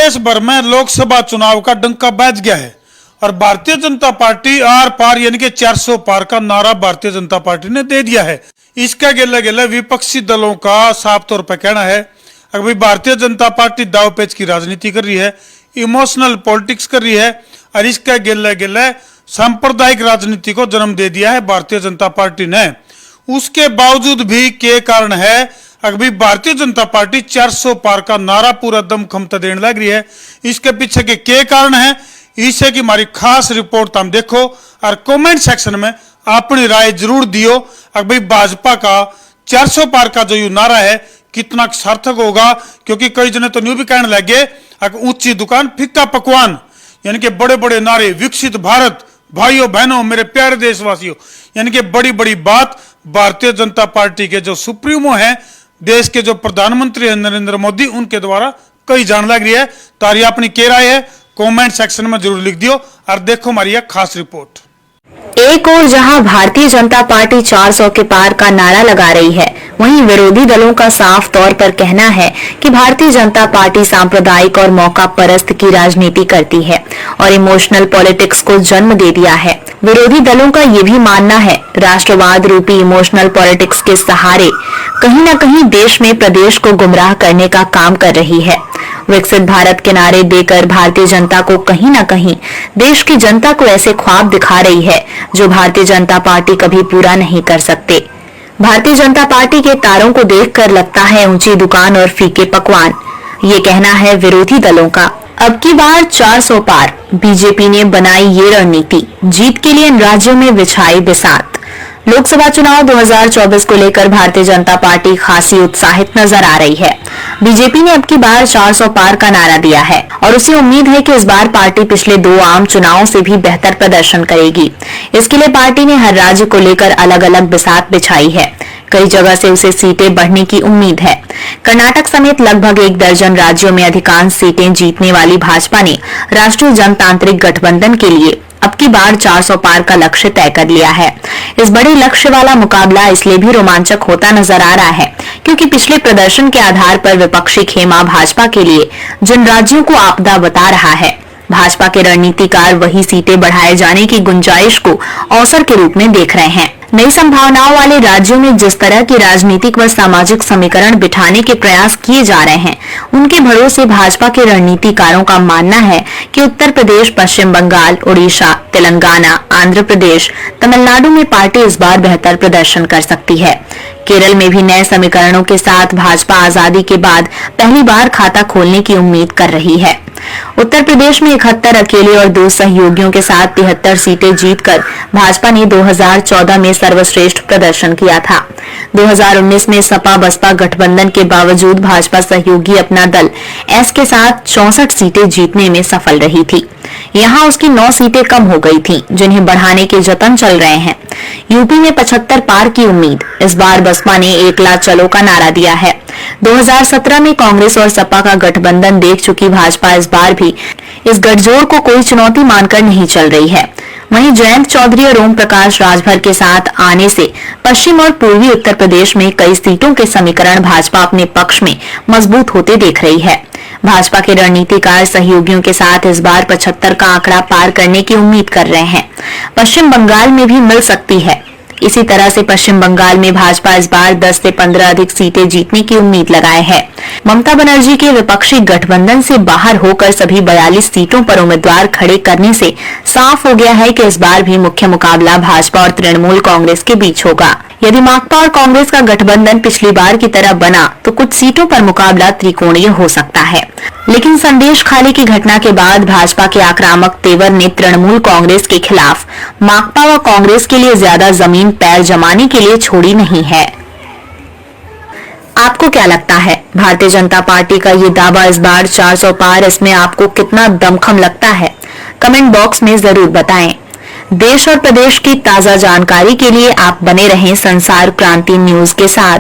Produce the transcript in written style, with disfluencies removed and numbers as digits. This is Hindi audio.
देश भर में लोकसभा चुनाव का डंका बज गया है और भारतीय जनता पार्टी आर पार यानी कि 400 पार का नारा भारतीय जनता पार्टी ने दे दिया है। इसका गिले गिले विपक्षी दलों का साफ तौर पर कहना है अभी भारतीय जनता पार्टी दाव पेच की राजनीति कर रही है, इमोशनल पॉलिटिक्स कर रही है और इसका गिले गिले सांप्रदायिक राजनीति को जन्म दे दिया है भारतीय जनता पार्टी ने। उसके बावजूद भी के कारण है अभी भारतीय जनता पार्टी 400 पार का नारा पूरा दम खमता देने लग रही है। इसके पीछे के कारण है इसे की हमारी खास रिपोर्ट हम देखो और कमेंट सेक्शन में अपनी राय जरूर दियो। अभी भाजपा का 400 पार का जो नारा है कितना सार्थक होगा, क्योंकि कई जने तो न्यू भी कहने लगे ऊंची दुकान फीका पकवान यानी कि बड़े बड़े नारे, विकसित भारत, भाइयों बहनों मेरे प्यारे देशवासियों, यानी कि बड़ी बड़ी बात भारतीय जनता पार्टी के जो सुप्रीमो हैं, देश के जो प्रधानमंत्री हैं नरेंद्र मोदी, उनके द्वारा कई जान लग रही है। तारी अपनी क्या राय है कमेंट सेक्शन में जरूर लिख दियो और देखो हमारी खास रिपोर्ट। एक ओर जहां भारतीय जनता पार्टी 400 के पार का नारा लगा रही है, वहीं विरोधी दलों का साफ तौर पर कहना है कि भारतीय जनता पार्टी सांप्रदायिक और मौका परस्त की राजनीति करती है और इमोशनल पॉलिटिक्स को जन्म दे दिया है। विरोधी दलों का ये भी मानना है राष्ट्रवाद रूपी इमोशनल पॉलिटिक्स के सहारे कहीं न कहीं देश में प्रदेश को गुमराह करने का काम कर रही है। विकसित भारत के नारे देकर भारतीय जनता को कहीं न कहीं देश की जनता को ऐसे ख्वाब दिखा रही है जो भारतीय जनता पार्टी कभी पूरा नहीं कर सकते। भारतीय जनता पार्टी के तारों को देखकर लगता है ऊंची दुकान और फीके पकवान, ये कहना है विरोधी दलों का। अब की बार 400 पार, बीजेपी ने बनाई ये रणनीति, जीत के लिए इन राज्यों में बिछाई बिसात। लोकसभा चुनाव 2024 को लेकर भारतीय जनता पार्टी खासी उत्साहित नजर आ रही है। बीजेपी ने अब की बार 400 पार का नारा दिया है और उसे उम्मीद है कि इस बार पार्टी पिछले 2 आम चुनावों से भी बेहतर प्रदर्शन करेगी। इसके लिए पार्टी ने हर राज्य को लेकर अलग अलग बिसात बिछाई है। कई जगह से उसे सीटें बढ़ने की उम्मीद है। कर्नाटक समेत लगभग 1 दर्जन राज्यों में अधिकांश सीटें जीतने वाली भाजपा ने राष्ट्रीय जनतांत्रिक गठबंधन के लिए अब की बार 400 पार का लक्ष्य तय कर लिया है। इस बड़े लक्ष्य वाला मुकाबला इसलिए भी रोमांचक होता नजर आ रहा है क्योंकि पिछले प्रदर्शन के आधार पर विपक्षी खेमा भाजपा के लिए जिन राज्यों को आपदा बता रहा है, भाजपा के रणनीतिकार वही सीटें बढ़ाए जाने की गुंजाइश को अवसर के रूप में देख रहे हैं। नई संभावनाओं वाले राज्यों में जिस तरह के राजनीतिक व सामाजिक समीकरण बिठाने के प्रयास किए जा रहे हैं, उनके भरोसे भाजपा के रणनीतिकारों का मानना है कि उत्तर प्रदेश, पश्चिम बंगाल, उड़ीसा, तेलंगाना, आंध्र प्रदेश, तमिलनाडु में पार्टी इस बार बेहतर प्रदर्शन कर सकती है। केरल में भी नए समीकरणों के साथ भाजपा आजादी के बाद पहली बार खाता खोलने की उम्मीद कर रही है। उत्तर प्रदेश में 71 अकेले और 2 सहयोगियों के साथ 73 सीटें जीतकर भाजपा ने 2014 में सर्वश्रेष्ठ प्रदर्शन किया था। 2019 में सपा बसपा गठबंधन के बावजूद भाजपा सहयोगी अपना दल एस के साथ 64 सीटें जीतने में सफल रही थी। यहाँ उसकी 9 सीटें कम हो गई थीं, जिन्हें बढ़ाने के जतन चल रहे हैं। यूपी में 75 पार की उम्मीद। इस बार बसपा ने 1 लाख चलो का नारा दिया है। 2017 में कांग्रेस और सपा का गठबंधन देख चुकी भाजपा इस बार भी इस गठजोड़ को कोई चुनौती मानकर नहीं चल रही है। वहीं जयंत चौधरी और ओम प्रकाश राजभर के साथ आने से पश्चिम और पूर्वी उत्तर प्रदेश में कई सीटों के समीकरण भाजपा अपने पक्ष में मजबूत होते देख रही है। भाजपा के रणनीतिकार सहयोगियों के साथ इस बार 75 का आंकड़ा पार करने की उम्मीद कर रहे हैं। पश्चिम बंगाल में भी मिल सकती है। इसी तरह से पश्चिम बंगाल में भाजपा इस बार 10 से 15 अधिक सीटें जीतने की उम्मीद लगाए है। ममता बनर्जी के विपक्षी गठबंधन से बाहर होकर सभी 42 सीटों पर उम्मीदवार खड़े करने से साफ हो गया है कि इस बार भी मुख्य मुकाबला भाजपा और तृणमूल कांग्रेस के बीच होगा। यदि माकपा और कांग्रेस का गठबंधन पिछली बार की तरह बना तो कुछ सीटों पर मुकाबला त्रिकोणीय हो सकता है, लेकिन संदेश खाली की घटना के बाद भाजपा के आक्रामक तेवर ने तृणमूल कांग्रेस के खिलाफ माकपा व कांग्रेस के लिए ज्यादा जमीन पैर जमाने के लिए छोड़ी नहीं है। आपको क्या लगता है, भारतीय जनता पार्टी का ये दावा इस बार 400 पार, इसमें आपको कितना दमखम लगता है? कमेंट बॉक्स में जरूर बताएं। देश और प्रदेश की ताजा जानकारी के लिए आप बने रहें संसार क्रांति न्यूज के साथ।